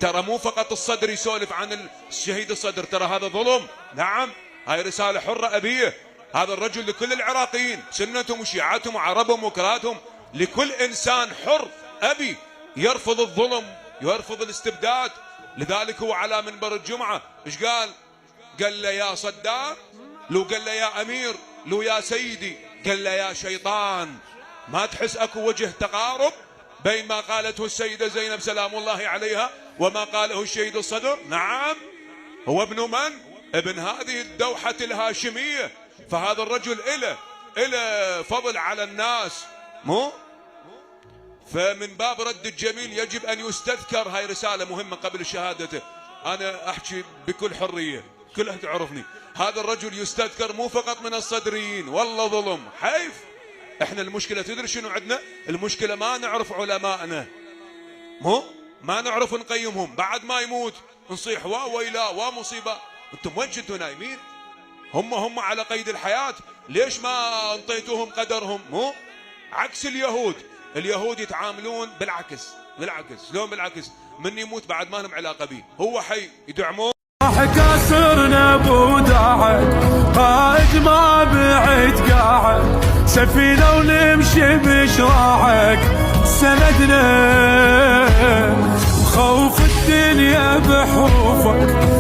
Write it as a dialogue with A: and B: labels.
A: ترى مو فقط الصدر يسولف عن الشهيد الصدر، ترى هذا ظلم. نعم، هاي رسالة حرة أبيه. هذا الرجل لكل العراقيين، سنتهم وشيعتهم وعربهم وكراتهم، لكل إنسان حر أبي يرفض الظلم، يرفض الاستبداد. لذلك هو على منبر الجمعة ايش قال؟ قال له يا صدام، لو قال له يا أمير، لو يا سيدي، قال له يا شيطان. ما تحس اكو وجه تقارب بين ما قالته السيدة زينب سلام الله عليها وما قاله الشهيد الصدر؟ نعم، هو ابن من؟ ابن هذه الدوحة الهاشمية. فهذا الرجل إله فضل على الناس، مو؟ فمن باب رد الجميل يجب أن يستذكر. هاي رسالة مهمة قبل شهادته. أنا أحكي بكل حرية، كلها تعرفني. هذا الرجل يستذكر مو فقط من الصدريين، والله ظلم حيف. احنا المشكلة تدري شنو عندنا؟ المشكلة ما نعرف علماءنا، مو؟ ما نعرف نقيمهم. بعد ما يموت نصيح ويلا ومصيبة. انتم وين كنتوا نايمين؟ هم على قيد الحياة، ليش ما انطيتوهم قدرهم؟ مو عكس اليهود يتعاملون بالعكس. شلون بالعكس؟ من يموت بعد ما لهم علاقة به، هو حي يدعمون.
B: كسرنا بوداعك قائد ما بعد قاعد، سفينة ونمشي بشراعك سندنا، خوف الدنيا بحروفك.